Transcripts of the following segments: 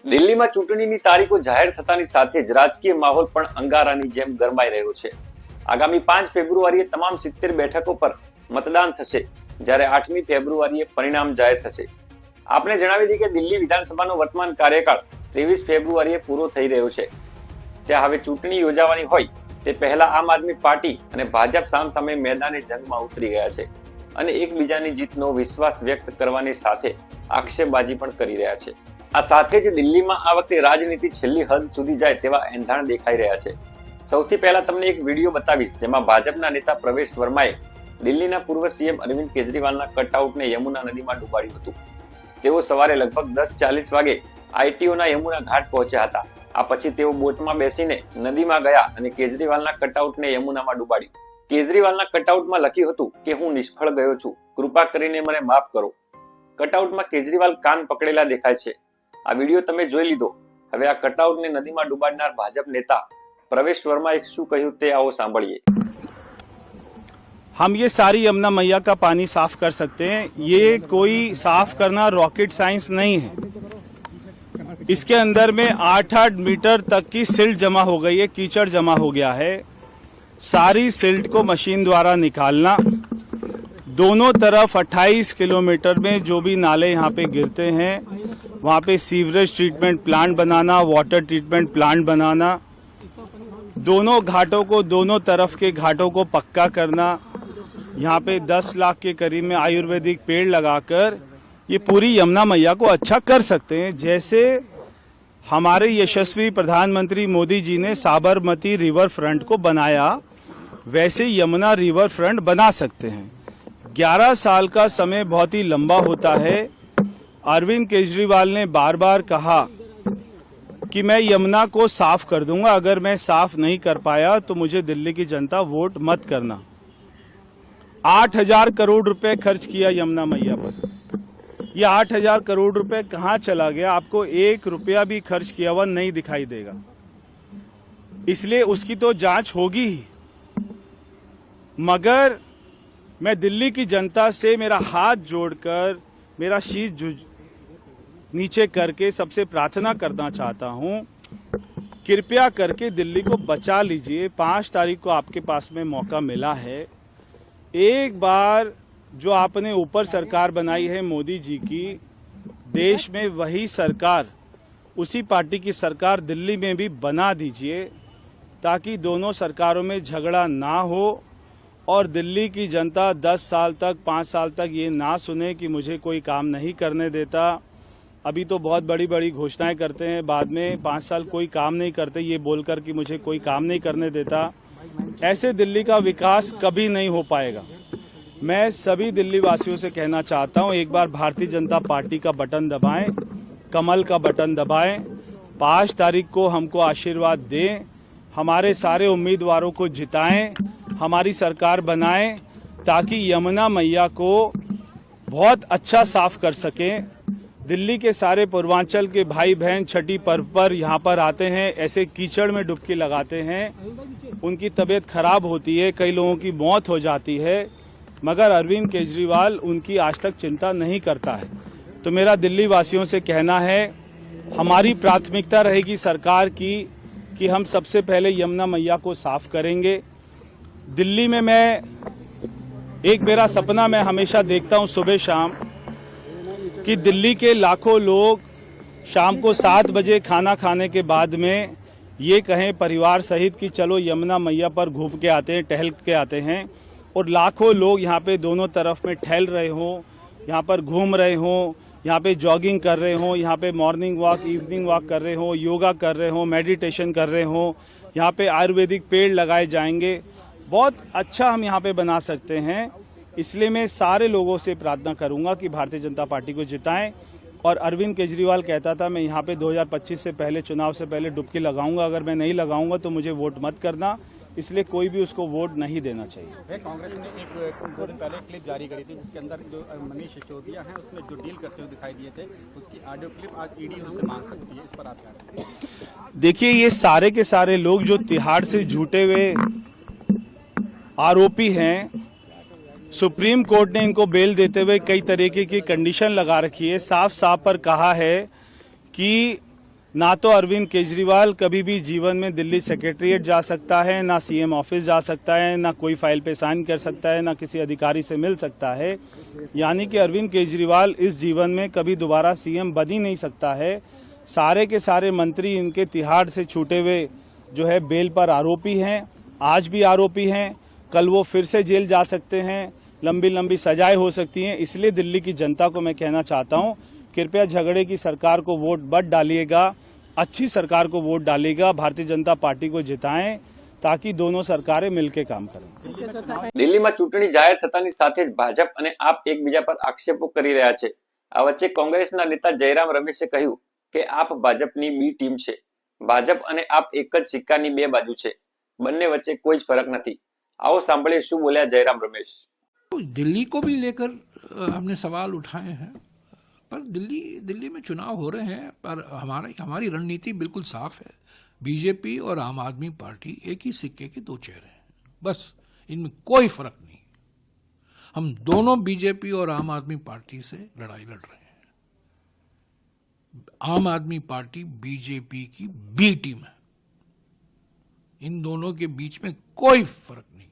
દિલ્હીમાં ચૂંટણીની તારીખો જાહેર થતાની સાથે જ રાજકીય માહોલ પણ અંગારાની જેમ ગરમાઈ રહ્યો છે। આગામી 5 ફેબ્રુઆરીએ તમામ 70 બેઠકો પર મતદાન થશે, જ્યારે 8મી ફેબ્રુઆરીએ પરિણામ જાહેર થશે। આપને જણાવી દઈએ કે દિલ્હી વિધાનસભાનો વર્તમાન કાર્યકાળ 23 ફેબ્રુઆરીએ પૂરો થઈ રહ્યો છે। ત્યાં હવે ચૂંટણી યોજાવાની હોય તે પહેલા આમ આદમી પાર્ટી અને ભાજપ સામસામે મેદાને જંગમાં ઉતરી ગયા છે અને એકબીજાની જીતનો વિશ્વાસ વ્યક્ત કરવાની સાથે આક્ષેપબાજી પણ કરી રહ્યા છે। આ સાથે જ દિલ્હીમાં આ વખતે રાજનીતિ છેલ્લી હદ સુધી જાય તેવા એંધાણ દેખાઈ રહ્યા છે। સૌથી પહેલા તમને એક વિડીયો બતાવીશ, જેમાં ભાજપના નેતા પ્રવેશ વર્માએ દિલ્હીના પૂર્વ સીએમ અરવિંદ કેજરીવાલના કટઆઉટને યમુના નદીમાં ડૂબાડ્યું હતું। તેઓ સવારે લગભગ 10:40 વાગે આઈટીઓના યમુના ઘાટ પહોંચ્યા હતા। આ પછી તેઓ બોટમાં બેસીને નદીમાં ગયા અને કેજરીવાલના કટઆઉટને યમુનામાં ડૂબાડ્યું। કેજરીવાલના કટઆઉટમાં લખ્યું હતું કે હું નિષ્ફળ ગયો છું, કૃપા કરીને મને માફ કરો। કટઆઉટમાં કેજરીવાલ કાન પકડેલા દેખાય છે। આ વિડીયો તમે જોઈ લીધો। હવે આ કટઆઉટને નદીમાં ડૂબાડનાર ભાજપ નેતા પ્રવેશ વર્માએ શું કહ્યું તે આવો સાંભળીએ। हम ये सारी यमुना मैया का पानी साफ कर सकते हैं। ये कोई साफ करना रॉकेट साइंस नहीं है। इसके अंदर में 8-8 मीटर तक की सिल्ट जमा हो गई है, कीचड़ जमा हो गया है। सारी सिल्ट को मशीन द्वारा निकालना, दोनों तरफ 28 किलोमीटर में जो भी नाले यहाँ पे गिरते हैं वहाँ पे सीवरेज ट्रीटमेंट प्लांट बनाना, वाटर ट्रीटमेंट प्लांट बनाना, दोनों घाटों को, दोनों तरफ के घाटों को पक्का करना। यहाँ पे 10 लाख के करीब में आयुर्वेदिक पेड़ लगाकर ये पूरी यमुना मैया को अच्छा कर सकते हैं। जैसे हमारे यशस्वी प्रधानमंत्री मोदी जी ने साबरमती रिवर फ्रंट को बनाया, वैसे यमुना रिवर फ्रंट बना सकते हैं। 11 साल का समय बहुत ही लंबा होता है। अरविंद केजरीवाल ने बार बार कहा कि मैं यमुना को साफ कर दूंगा, अगर मैं साफ नहीं कर पाया तो मुझे दिल्ली की जनता वोट मत करना। 8,000 करोड़ रुपए खर्च किया यमुना मैया पर। ये 8,000 करोड़ रुपए कहाँ चला गया, आपको 1 रुपया भी खर्च किया हुआ नहीं दिखाई देगा। इसलिए उसकी तो जांच होगी ही। मगर मैं दिल्ली की जनता से मेरा हाथ जोड़कर, मेरा शीश नीचे करके सबसे प्रार्थना करना चाहता हूं, कृपया करके दिल्ली को बचा लीजिए। 5 तारीख को आपके पास में मौका मिला है। एक बार जो आपने ऊपर सरकार बनाई है मोदी जी की, देश में वही सरकार, उसी पार्टी की सरकार दिल्ली में भी बना दीजिए, ताकि दोनों सरकारों में झगड़ा ना हो और दिल्ली की जनता 10 साल तक, 5 साल तक ये ना सुने कि मुझे कोई काम नहीं करने देता। अभी तो बहुत बड़ी बड़ी घोषणाएं करते हैं, बाद में 5 साल कोई काम नहीं करते ये बोलकर कि मुझे कोई काम नहीं करने देता। ऐसे दिल्ली का विकास कभी नहीं हो पाएगा। मैं सभी दिल्ली वासियों से कहना चाहता हूं, एक बार भारतीय जनता पार्टी का बटन दबाएं, कमल का बटन दबाएं। 5 तारीख को हमको आशीर्वाद दें, हमारे सारे उम्मीदवारों को जिताएं, हमारी सरकार बनाएं, ताकि यमुना मैया को बहुत अच्छा साफ कर सकें। दिल्ली के सारे पूर्वांचल के भाई बहन छठी पर्व पर यहाँ पर आते हैं, ऐसे कीचड़ में डुबकी लगाते हैं, उनकी तबीयत खराब होती है, कई लोगों की मौत हो जाती है, मगर अरविंद केजरीवाल उनकी आज तक चिंता नहीं करता है। तो मेरा दिल्ली वासियों से कहना है, हमारी प्राथमिकता रहेगी सरकार की कि हम सबसे पहले यमुना मैया को साफ करेंगे। दिल्ली में मैं एक मेरा सपना मैं हमेशा देखता हूँ सुबह शाम, कि दिल्ली के लाखों लोग शाम को 7 बजे खाना खाने के बाद में ये कहें परिवार सहित कि चलो यमुना मैया पर घूम के आते हैं, टहल के आते हैं, और लाखों लोग यहाँ पे दोनों तरफ में टहल रहे हों, यहाँ पर घूम रहे हों, यहाँ पे जॉगिंग कर रहे हों, यहाँ पे मॉर्निंग वॉक, इवनिंग वॉक कर रहे हों, योगा कर रहे हों, मेडिटेशन कर रहे हों, यहाँ पे आयुर्वेदिक पेड़ लगाए जाएंगे। बहुत अच्छा हम यहाँ पे बना सकते हैं। इसलिए मैं सारे लोगों से प्रार्थना करूंगा कि भारतीय जनता पार्टी को जिताएं। और अरविंद केजरीवाल कहता था मैं यहाँ पे 2025 से पहले, चुनाव से पहले डुबकी लगाऊंगा, अगर मैं नहीं लगाऊंगा तो मुझे वोट मत करना। इसलिए कोई भी उसको वोट नहीं देना चाहिए। कांग्रेस ने एक 2 दिन पहले क्लिप जारी करी थी, जिसके अंदर जो मनीष सिसोदिया हैं उसमें जो डील करते हुए दिखाई दिए थे, उसकी ऑडियो क्लिप आज ईडी उनसे मांग सकती है। इस पर आप क्या कहें? देखिए, ये सारे के सारे लोग जो तिहाड़ से झूठे हुए आरोपी हैं, सुप्रीम कोर्ट ने इनको बेल देते हुए कई तरीके की कंडीशन लगा रखी है। साफ साफ पर कहा है कि ना तो अरविंद केजरीवाल कभी भी जीवन में दिल्ली सेक्रेटरीट जा सकता है, ना सीएम ऑफिस जा सकता है, ना कोई फाइल पे साइन कर सकता है, ना किसी अधिकारी से मिल सकता है। यानी कि अरविंद केजरीवाल इस जीवन में कभी दोबारा सीएम बन ही नहीं सकता है। सारे के सारे मंत्री इनके तिहाड़ से छूटे हुए जो है बेल पर आरोपी हैं, आज भी आरोपी हैं, कल वो फिर से जेल जा सकते हैं, लंबी लंबी सजाएं हो सकती हैं। इसलिए दिल्ली की जनता को मैं कहना चाहता हूं, कृपया झगड़े की सरकार को वोट मत डालिएगा, अच्छी सरकार को वोट डालिएगा, भारतीय जनता पार्टी को जिताएं ताकि दोनों सरकारें मिलकर काम करें। દિલ્હીમાં ચૂંટણી જાહેર થતાની સાથે જ ભાજપ અને આપ એકબીજા પર આક્ષેપો કરી રહ્યા છે। આ વચ્ચે કોંગ્રેસના નેતા જયરામ રમેશે કહ્યું કે આપ ભાજપની બી ટીમ છે। ભાજપ અને આપ એક જ સિક્કાની બે બાજુ છે, બંને વચ્ચે કોઈ જ ફરક નથી। आओ सांभळिए શું બોલ્યા જયરામ રમેશ। दिल्ली को भी लेकर हमने सवाल उठाए हैं, पर दिल्ली में चुनाव हो रहे हैं, पर हमारी रणनीति बिल्कुल साफ है। बीजेपी और आम आदमी पार्टी एक ही सिक्के के दो चेहरे हैं, बस इनमें कोई फर्क नहीं। हम दोनों बीजेपी और आम आदमी पार्टी से लड़ाई लड़ रहे हैं। आम आदमी पार्टी बीजेपी की बी टीम है, इन दोनों के बीच में कोई फर्क नहीं।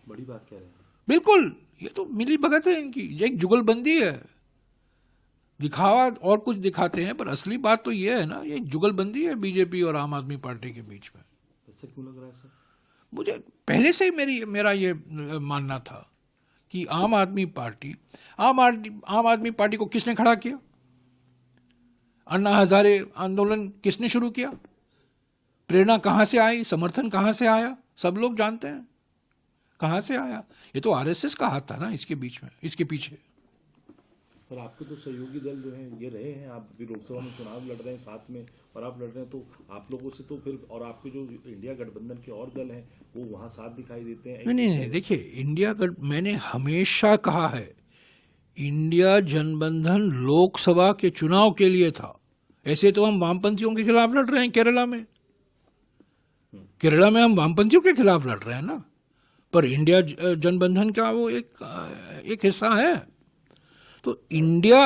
बड़ी बात कह रहे हैं। बिल्कुल, ये तो मिली भगत है इनकी, ये एक जुगलबंदी है। दिखावा और कुछ दिखाते हैं, पर असली बात तो ये है ना, ये जुगलबंदी है बीजेपी और आम आदमी पार्टी के बीच में। ऐसा क्यों लग रहा है सर? मुझे पहले से ही मेरा ये मानना था कि आम आदमी पार्टी को किसने खड़ा किया? अन्ना हजारे आंदोलन किसने शुरू किया? प्रेरणा कहां से आई? समर्थन कहां से आया? सब लोग जानते हैं कहां से आया। ये तो आरएसएस का हाथ था ना इसके बीच में, इसके पीछे। पर आपके तो सहयोगी दल जो हैं ये रहे हैं, आप भी लोकसभा में चुनाव लड़ रहे हैं साथ में, और आप लड़ रहे हैं, तो आप लोगों से तो फिर, और आपके जो इंडिया गठबंधन के और दल हैं वो वहां साथ दिखाई देते हैं। नहीं, देखिए, मैंने हमेशा कहा है, इंडिया जनबंधन लोकसभा के चुनाव के लिए था। ऐसे तो हम वामपंथियों के खिलाफ लड़ रहे हैं केरला में हम वामपंथियों के खिलाफ लड़ रहे हैं ना, पर इंडिया जनबंधन का वो एक हिस्सा है। तो इंडिया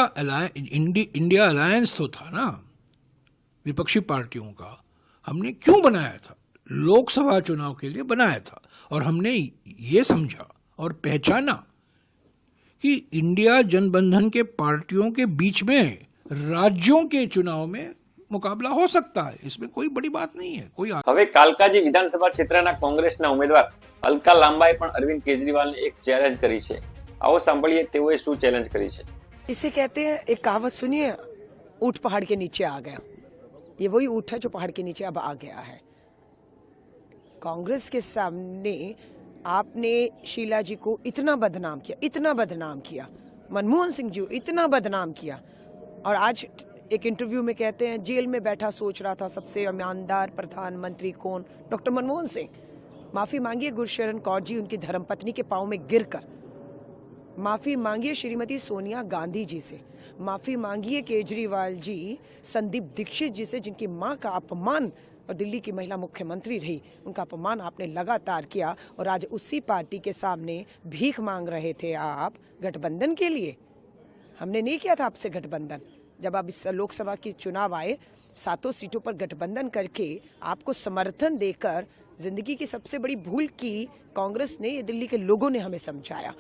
अलायंस तो था ना विपक्षी पार्टियों का, हमने क्यों बनाया था? लोकसभा चुनाव के लिए बनाया था, और हमने ये समझा और पहचाना कि इंडिया जनबंधन के पार्टियों के बीच में राज्यों के चुनाव में मुकाबला हो सकता है, इसमें कोई बड़ी बात नहीं है। હવે કાલકાજી વિધાનસભા ક્ષેત્રના કોંગ્રેસના ઉમેદવાર અલકા લાંબાએ પણ અરવિંદ કેજરીવાલને એક ચેલેન્જ કરી છે। आओ सांभळिए તેઓએ શું ચેલેન્જ કરી છે। इसे कहते हैं, एक कहावत सुनिए, ऊंट पहाड़ के नीचे आ गया। ये वही ऊंट है जो पहाड़ के नीचे अब आ गया है। कांग्रेस के सामने आपने शीला जी को इतना बदनाम किया, मनमोहन सिंह जी इतना बदनाम किया, और आज एक इंटरव्यू में कहते हैं जेल में बैठा सोच रहा था सबसे ईमानदार प्रधानमंत्री कौन? डॉक्टर मनमोहन सिंह। माफी मांगिए गुरशरण कौर जी उनकी धर्मपत्नी के पांव में गिरकर, माफी मांगिए श्रीमती सोनिया गांधी जी से, माफी मांगिए केजरीवाल जी संदीप दीक्षित जी से, जिनकी मां का अपमान और दिल्ली की महिला मुख्यमंत्री रही, उनका अपमान आपने लगातार किया, और आज उसी पार्टी के सामने भीख मांग रहे थे आप गठबंधन के लिए। हमने नहीं किया था आपसे गठबंधन। जब आप इस लोकसभा की चुनाव आए, 7 सीटों पर गठबंधन करके आपको समर्थन देकर जिंदगी की सबसे बड़ी भूल की कांग्रेस ने, ये दिल्ली के लोगों ने हमें समझाया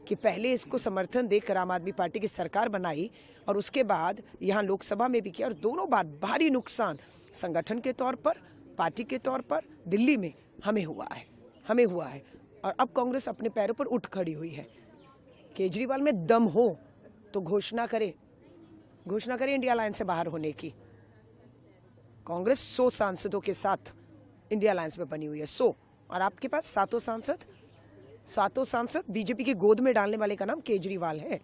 कि पहले इसको समर्थन देकर आम आदमी पार्टी की सरकार बनाई, और उसके बाद यहाँ लोकसभा में भी किया, और दोनों बार भारी नुकसान संगठन के तौर पर, पार्टी के तौर पर दिल्ली में हमें हुआ है। और अब कांग्रेस अपने पैरों पर उठ खड़ी हुई है। केजरीवाल में दम हो तो घोषणा करे इंडिया अलायंस से बाहर होने की। कांग्रेस 100 सांसदों के साथ इंडिया अलायंस में बनी हुई है, 100, और आपके पास 7 सांसद बीजेपी की गोद में डालने वाले का नाम केजरीवाल है।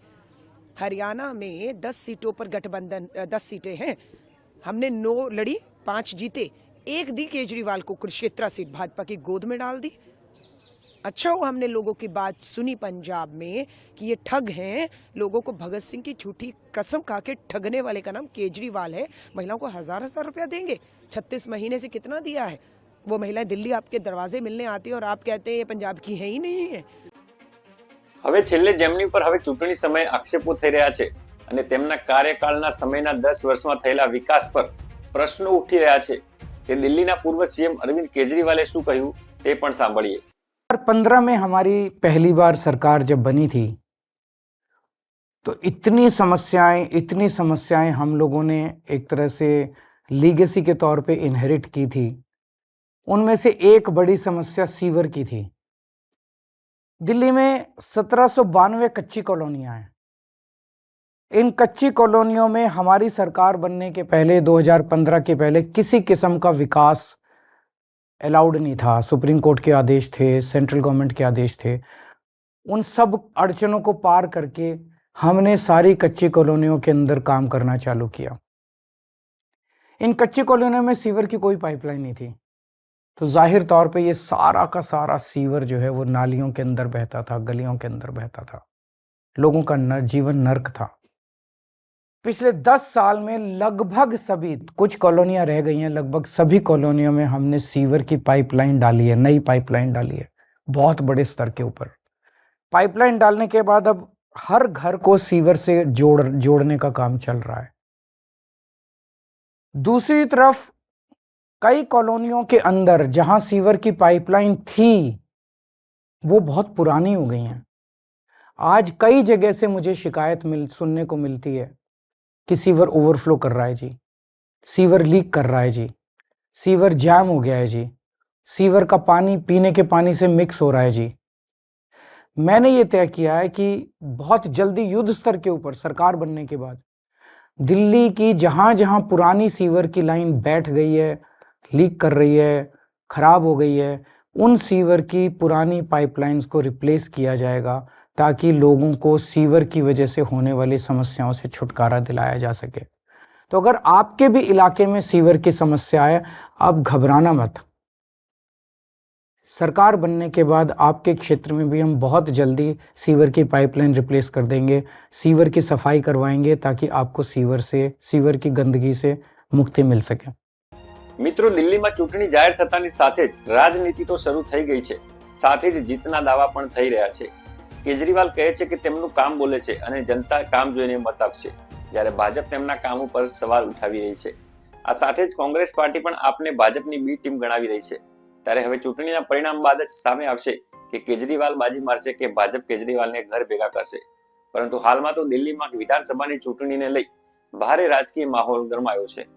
हरियाणा में 10 सीटों पर गठबंधन, 10 सीटें हैं, हमने 9 लड़ी, 5 जीते, 1 दी केजरीवाल को, कुरुक्षेत्र सीट भाजपा की गोद में डाल दी। अच्छा हुआ हमने लोगों की बात सुनी पंजाब में कि ये ठग हैं, लोगों को भगत सिंह की झूठी कसम खा के ठगने वाले का नाम केजरीवाल है। महिलाओं को 1000-1000 रुपया देंगे, 36 महीने से कितना दिया है। वो महिलाएं दिल्ली आपके दरवाजे मिलने आती है और आप कहते हैं ये पंजाब की है ही नहीं है। હવે છેલ્લે જેમની પર હવે ચૂંટણી સમયે આક્ષેપો થઈ રહ્યા છે અને તેમના કાર્યકાળના સમયના 10 વર્ષમાં થયેલા વિકાસ પર પ્રશ્નો ઉઠી રહ્યા છે કે દિલ્હીના પૂર્વ સીએમ અરવિંદ કેજરીવાલે શું કહ્યું તે પણ સાંભળીએ। 2015 में हमारी पहली बार सरकार जब बनी थी तो इतनी समस्याएं हम लोगों ने एक तरह से लीगेसी के तौर पे इनहेरिट की थी। उनमें से एक बड़ी समस्या सीवर की थी। दिल्ली में 1792 कच्ची कॉलोनियां हैं। इन कच्ची कॉलोनियों में हमारी सरकार बनने के पहले 2015 के पहले किसी किस्म का विकास अलाउड नहीं था। सुप्रीम कोर्ट के आदेश थे, सेंट्रल गवर्नमेंट के आदेश थे। उन सब अड़चनों को पार करके हमने सारी कच्ची कॉलोनियों के अंदर काम करना चालू किया। इन कच्ची कॉलोनियों में सीवर की कोई पाइपलाइन नहीं थी, तो जाहिर तौर पे ये सारा का सारा सीवर जो है वो नालियों के अंदर बहता था, गलियों के अंदर बहता था। लोगों का जीवन नर्क था। पिछले 10 साल में लगभग सभी, कुछ कॉलोनियां रह गई हैं, लगभग सभी कॉलोनियों में हमने सीवर की पाइपलाइन डाली है, नई पाइपलाइन डाली है, बहुत बड़े स्तर के ऊपर। पाइपलाइन डालने के बाद अब हर घर को सीवर से जोड़ने का काम चल रहा है। दूसरी तरफ कई कॉलोनियों के अंदर जहां सीवर की पाइपलाइन थी वो बहुत पुरानी हो गई हैं। आज कई जगह से मुझे शिकायत सुनने को मिलती है कि सीवर ओवरफ्लो कर रहा है जी, सीवर लीक कर रहा है जी, सीवर जैम हो गया है जी, सीवर का पानी पीने के पानी से मिक्स हो रहा है जी। मैंने ये तय किया है कि बहुत जल्दी युद्ध स्तर के ऊपर सरकार बनने के बाद दिल्ली की जहां जहां पुरानी सीवर की लाइन बैठ गई है, लीक कर रही है, खराब हो गई है, उन सीवर की पुरानी पाइपलाइंस को रिप्लेस किया जाएगा ताकि लोगों को सीवर की वजह से होने वाली समस्याओं से छुटकारा दिलाया जा सके। तो अगर आपके भी इलाके में सीवर की समस्या है, आप घबराना मत। सरकार बनने के बाद आपके क्षेत्र में भी हम बहुत जल्दी सीवर की पाइपलाइन रिप्लेस कर देंगे, सीवर की सफाई करवाएंगे ताकि आपको सीवर की गंदगी से मुक्ति मिल सके। મિત્રો, દિલ્હીમાં ચૂંટણી જાહેર થતાની સાથે જ રાજનીતિ તો શરૂ થઈ ગઈ છે, સાથે જ જીતના દાવા પણ થઈ રહ્યા છે। કેજરીવાલ કહે છે કે તેમનું કામ બોલે છે અને જનતા કામ જોઈને મત આપશે, જ્યારે ભાજપ તેમના કામ ઉપર સવાલ ઉઠાવી રહી છે। આ સાથે જ કોંગ્રેસ પાર્ટી પણ આપને ભાજપની બી ટીમ ગણાવી રહી છે। ત્યારે હવે ચૂંટણીના પરિણામ બાદ જ સામે આવશે કે કેજરીવાલ બાજી મારશે કે ભાજપ કેજરીવાલને ઘર ભેગા કરશે। પરંતુ હાલમાં તો દિલ્હીમાં વિધાનસભાની ચૂંટણીને લઈ ભારે રાજકીય માહોલ ગરમાયો છે।